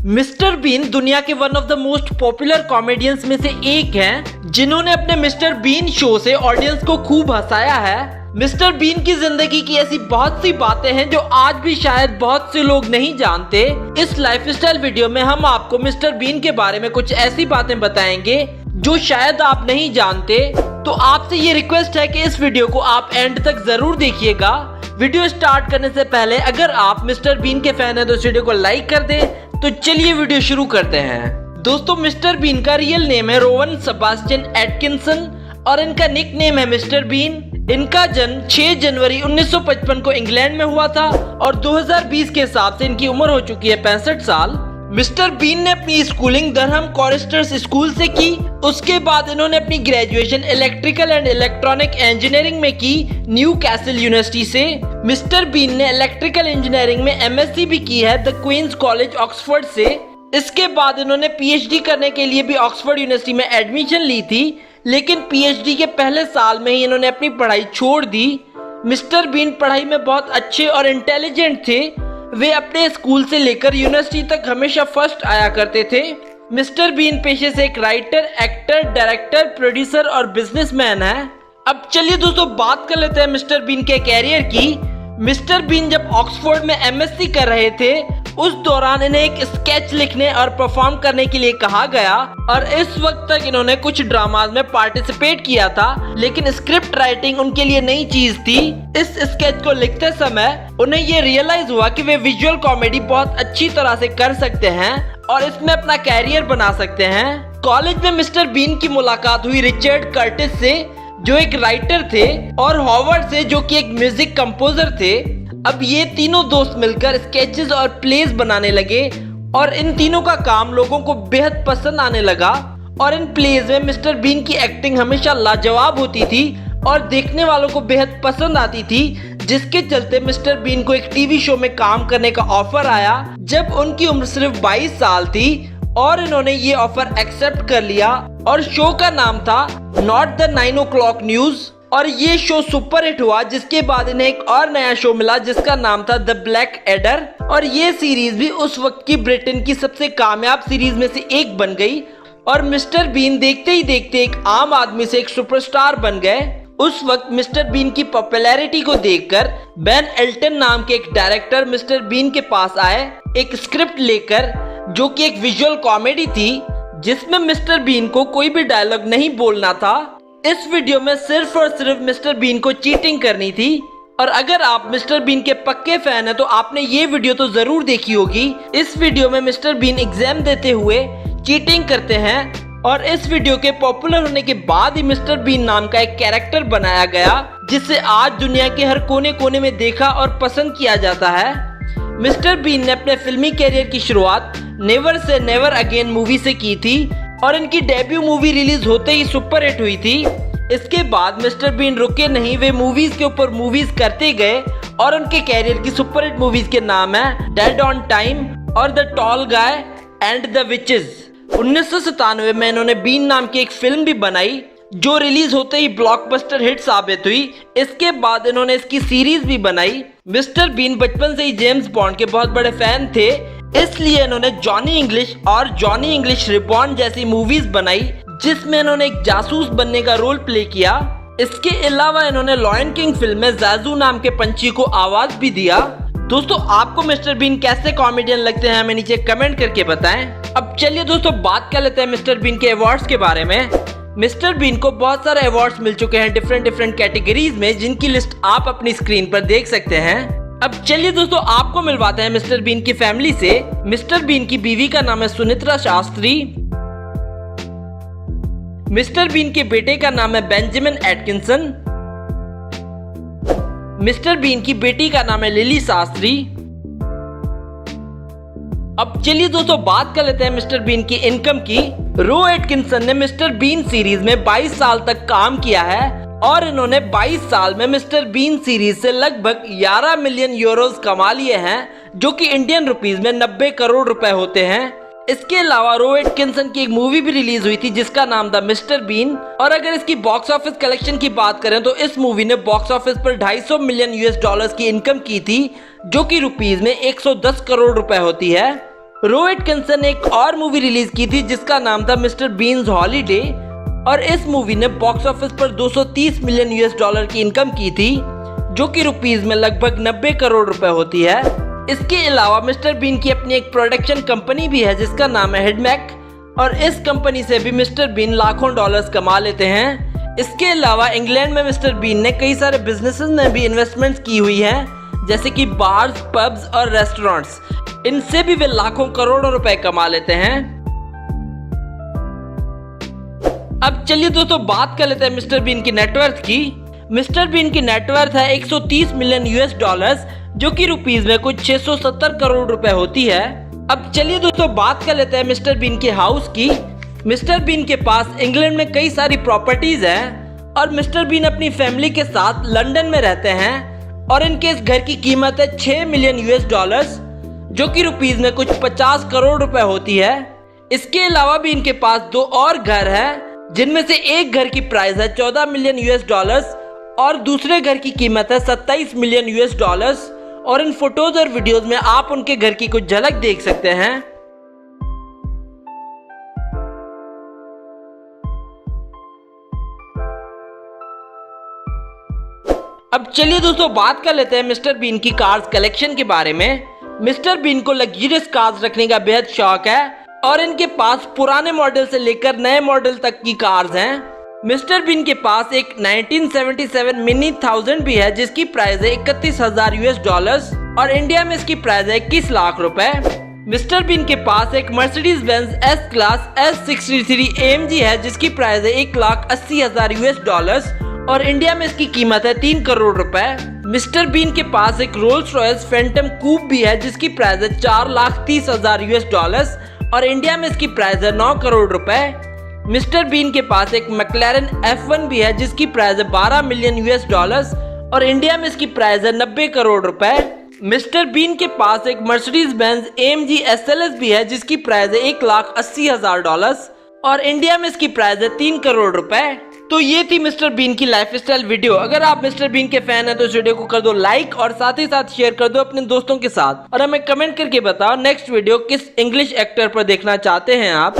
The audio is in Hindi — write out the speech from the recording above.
मिस्टर बीन दुनिया के one of the most popular comedians में से एक हैं, जिन्होंने अपने मिस्टर बीन शो से ऑडियंस को खूब हंसाया है। मिस्टर बीन की जिंदगी की ऐसी बहुत सी बातें हैं जो आज भी शायद बहुत से लोग नहीं जानते। इस लाइफस्टाइल वीडियो में हम आपको मिस्टर बीन के बारे में कुछ ऐसी बातें बताएंगे जो शायद आप नहीं जानते। तो आपसे ये रिक्वेस्ट है कि इस वीडियो को आप एंड तक जरूर देखिएगा। वीडियो स्टार्ट करने से पहले अगर आप मिस्टर बीन के फैन हैं तो इस वीडियो को लाइक कर दें। तो चलिए वीडियो शुरू करते हैं। दोस्तों, मिस्टर बीन का रियल नेम है रोवन सेबास्टियन एटकिंसन और इनका निक नेम है मिस्टर बीन। इनका जन्म 6 जनवरी 1955 को इंग्लैंड में हुआ था और 2020 के हिसाब से इनकी उम्र हो चुकी है 65 साल। मिस्टर बीन ने अपनी स्कूलिंग दरहम कॉरिस्टर्स स्कूल से की। उसके बाद इन्होंने अपनी graduation electrical and electronic engineering में की न्यू कैसल यूनिवर्सिटी से। मिस्टर बीन ने इलेक्ट्रिकल इंजीनियरिंग में एमएससी भी की है द क्वींस कॉलेज ऑक्सफोर्ड से। इसके बाद इन्होंने पीएचडी करने के लिए भी ऑक्सफोर्ड यूनिवर्सिटी में एडमिशन ली थी, लेकिन पीएचडी के पहले साल में ही इन्होंने अपनी पढ़ाई छोड़ दी। मिस्टर बीन पढ़ाई में बहुत अच्छे और इंटेलिजेंट थे। वे अपने स्कूल से लेकर यूनिवर्सिटी तक हमेशा फर्स्ट आया करते थे। मिस्टर बीन पेशे से एक राइटर, एक्टर, डायरेक्टर, प्रोड्यूसर और बिजनेसमैन है। अब चलिए दोस्तों बात कर लेते हैं मिस्टर बीन के कैरियर की। मिस्टर बीन जब ऑक्सफोर्ड में एमएससी कर रहे थे उस दौरान इन्हें एक स्केच लिखने और परफॉर्म करने के लिए कहा गया और इस वक्त तक इन्होंने कुछ ड्रामाज में पार्टिसिपेट किया था, लेकिन स्क्रिप्ट राइटिंग उनके लिए नई चीज थी। इस स्केच को लिखते समय उन्हें ये रियलाइज हुआ कि वे विजुअल कॉमेडी बहुत अच्छी तरह से कर सकते हैं और इसमें अपना कैरियर बना सकते हैं। कॉलेज में मिस्टर बीन की मुलाकात हुई रिचर्ड कर्टिस से जो एक राइटर थे और हॉवर्ड से जो कि एक म्यूजिक कंपोजर थे। अब ये तीनों दोस्त मिलकर स्केचेस और प्लेस बनाने लगे और इन तीनों का काम लोगों को बेहद पसंद आने लगा और इन प्लेस में मिस्टर बीन की एक्टिंग हमेशा लाजवाब होती थी और देखने वालों को बेहद पसंद आती थी, जिसके चलते मिस्टर बीन को एक टीवी शो में काम करने का ऑफर आया जब उनकी उम्र सिर्फ 22 साल थी और इन्होंने ये ऑफर एक्सेप्ट कर लिया और शो का नाम था नॉट द 9 o'clock न्यूज और ये शो सुपर हिट हुआ, जिसके बाद इन्हें एक और नया शो मिला जिसका नाम था द ब्लैक एडर और ये सीरीज भी उस वक्त की ब्रिटेन की सबसे कामयाब सीरीज में से एक बन गई और मिस्टर बीन देखते ही देखते एक आम आदमी से एक सुपरस्टार बन गए। उस वक्त मिस्टर बीन की पॉपुलैरिटी को देखकर बेन एल्टन नाम के एक डायरेक्टर मिस्टर बीन के पास आए एक स्क्रिप्ट लेकर जो कि एक विजुअल कॉमेडी थी जिसमें मिस्टर बीन को कोई भी डायलॉग नहीं बोलना था। इस वीडियो में सिर्फ और सिर्फ मिस्टर बीन को चीटिंग करनी थी और अगर आप मिस्टर बीन के पक्के फैन हैं तो आपने ये वीडियो तो जरूर देखी होगी। इस वीडियो में मिस्टर बीन एग्जाम देते हुए चीटिंग करते हैं और इस वीडियो के पॉपुलर होने के बाद ही मिस्टर बीन नाम का एक कैरेक्टर बनाया गया जिसे आज दुनिया के हर कोने कोने में देखा और पसंद किया जाता है। मिस्टर बीन ने अपने फिल्मी कैरियर की शुरुआत never say never again movie से की थी और इनकी डेब्यू मूवी रिलीज होते ही सुपर हिट हुई थी। इसके बाद मिस्टर बीन रुके नहीं, वे मूवीज के ऊपर मूवीज करते गए और उनके कैरियर की सुपर हिट मूवीज के नाम है डेड ऑन टाइम और the tall guy and the witches. 1997 में इन्होंने बीन नाम की एक फिल्म भी बनाई जो रिलीज होते ही ब्लॉकबस्टर हिट साबित हुई। इसके बाद इन्होंने इसकी सीरीज भी बनाई। मिस्टर बीन बचपन से ही जेम्स बॉन्ड के बहुत बड़े फैन थे, इसलिए इन्होंने जॉनी इंग्लिश और जॉनी इंग्लिश रिबॉर्न जैसी मूवीज बनाई जिसमें इन्होंने एक जासूस बनने का रोल प्ले किया। इसके अलावा इन्होंने लॉयन किंग फिल्म में जाजू नाम के पंछी को आवाज भी दिया। दोस्तों, आपको मिस्टर बीन कैसे कॉमेडियन लगते हैं हमें नीचे कमेंट करके बताएं। अब चलिए दोस्तों बात कर लेते हैं मिस्टर बीन के अवार्ड्स के बारे में। मिस्टर बीन को बहुत सारे अवार्ड्स मिल चुके हैं डिफरेंट कैटेगरीज में, जिनकी लिस्ट आप अपनी स्क्रीन पर देख सकते हैं। अब चलिए दोस्तों आपको मिलवाते हैं मिस्टर बीन की फैमिली से। मिस्टर बीन की बीवी का नाम है सुनित्रा शास्त्री। मिस्टर बीन के बेटे का नाम है बेंजामिन एटकिंसन। मिस्टर बीन की बेटी का नाम है लिली शास्त्री। अब चलिए दोस्तों बात कर लेते हैं मिस्टर बीन की इनकम की। रो एटकिंसन ने मिस्टर बीन सीरीज में 22 साल तक काम किया है और इन्होंने 22 साल में मिस्टर बीन सीरीज से लगभग 11 मिलियन यूरोज कमा लिए हैं, जो कि इंडियन रुपीस में 90 करोड़ रुपए होते हैं। इसके अलावा रो एटकिंसन की एक मूवी भी रिलीज हुई थी जिसका नाम था मिस्टर बीन और अगर इसकी बॉक्स ऑफिस कलेक्शन की बात करें तो इस मूवी ने बॉक्स ऑफिस पर 250 मिलियन US डॉलर्स की इनकम की थी, जो कि रुपीस में 110 करोड़ रुपए होती है। रो एटकिंसन ने एक और मूवी रिलीज की थी जिसका नाम था मिस्टर बीन्स हॉलीडे, और इस मूवी ने बॉक्स ऑफिस पर 230 मिलियन यूएस डॉलर की इनकम की थी, जो कि रुपीस में लगभग 90 करोड़ रुपए होती है। इसके अलावा मिस्टर बीन की अपनी एक प्रोडक्शन कंपनी भी है जिसका नाम है हेडमैक, और इस कंपनी से भी मिस्टर बीन लाखों डॉलर्स कमा लेते हैं। इसके अलावा इंग्लैंड में मिस्टर बीन ने कई सारे बिजनेसेस में भी इन्वेस्टमेंट्स की हुई हैं, जैसे कि बार्स, पब्स और रेस्टोरेंट्स। इनसे भी वे लाखों करोड़ों रुपए कमा लेते हैं। अब चलिए दोस्तों बात कर लेते हैं मिस्टर बीन की नेटवर्थ की। मिस्टर बीन की नेटवर्थ है 130 मिलियन यूएस डॉलर्स, जो कि रुपीस में कुछ 670 करोड़ रुपए होती है। अब चलिए दोस्तों बात कर लेते हैं मिस्टर बीन के हाउस की। मिस्टर बीन के पास इंग्लैंड में कई सारी प्रॉपर्टीज हैं, और मिस्टर बीन अपनी फैमिली के साथ लंदन में रहते हैं, और इनके इस घर की कीमत है 6 मिलियन यूएस डॉलर्स, जो कि रुपीस में कुछ 50 करोड़ रुपए होती है। इसके अलावा भी इनके पास 2 और घर हैं, जिनमें से एक घर की प्राइस है 14 मिलियन यूएस डॉलर्स और दूसरे घर की कीमत है 27 मिलियन यूएस डॉलर्स। और इन फोटोज और वीडियोस में आप उनके घर की कुछ झलक देख सकते हैं। अब चलिए दोस्तों बात कर लेते हैं मिस्टर बीन की कार्स कलेक्शन के बारे में। मिस्टर बीन को लग्जरियस कार्स रखने का बेहद शौक है, और इनके पास पुराने मॉडल से लेकर नए मॉडल तक की कार्स हैं। मिस्टर बीन के पास एक 1977 मिनी 1000 भी है, जिसकी प्राइस है 31,000 यूएस डॉलर्स, और इंडिया में इसकी प्राइस है 21 लाख रुपए। मिस्टर बीन के पास एक Mercedes Benz S class S63 AMG है, जिसकी प्राइस है 1,80,000 यूएस डॉलर्स, और इंडिया में इसकी कीमत है 3 करोड़ रुपए। मिस्टर बीन के पास एक रोल्स रॉयस फैंटम कूप भी है, जिसकी प्राइस है 4,30,000 यूएस डॉलर्स, और इंडिया में इसकी प्राइस है 9 करोड़ रुपए। मिस्टर बीन के पास एक मैक्लारेन F1 भी है, जिसकी प्राइस है 12 मिलियन यूएस डॉलर्स, और इंडिया में इसकी प्राइस है 90 करोड़ रुपए। मिस्टर बीन के पास एक मर्सिडीज बेंज AMG SLS भी है, जिसकी प्राइस है 1,80,000 डॉलर्स, और इंडिया में इसकी प्राइस है 3 करोड़ रुपए। तो ये थी मिस्टर बीन की लाइफस्टाइल वीडियो। अगर आप मिस्टर बीन के फैन हैं तो इस वीडियो को कर दो लाइक, और साथ ही साथ शेयर कर दो अपने दोस्तों के साथ, और हमें कमेंट करके बताओ नेक्स्ट वीडियो किस इंग्लिश एक्टर पर देखना चाहते हैं आप।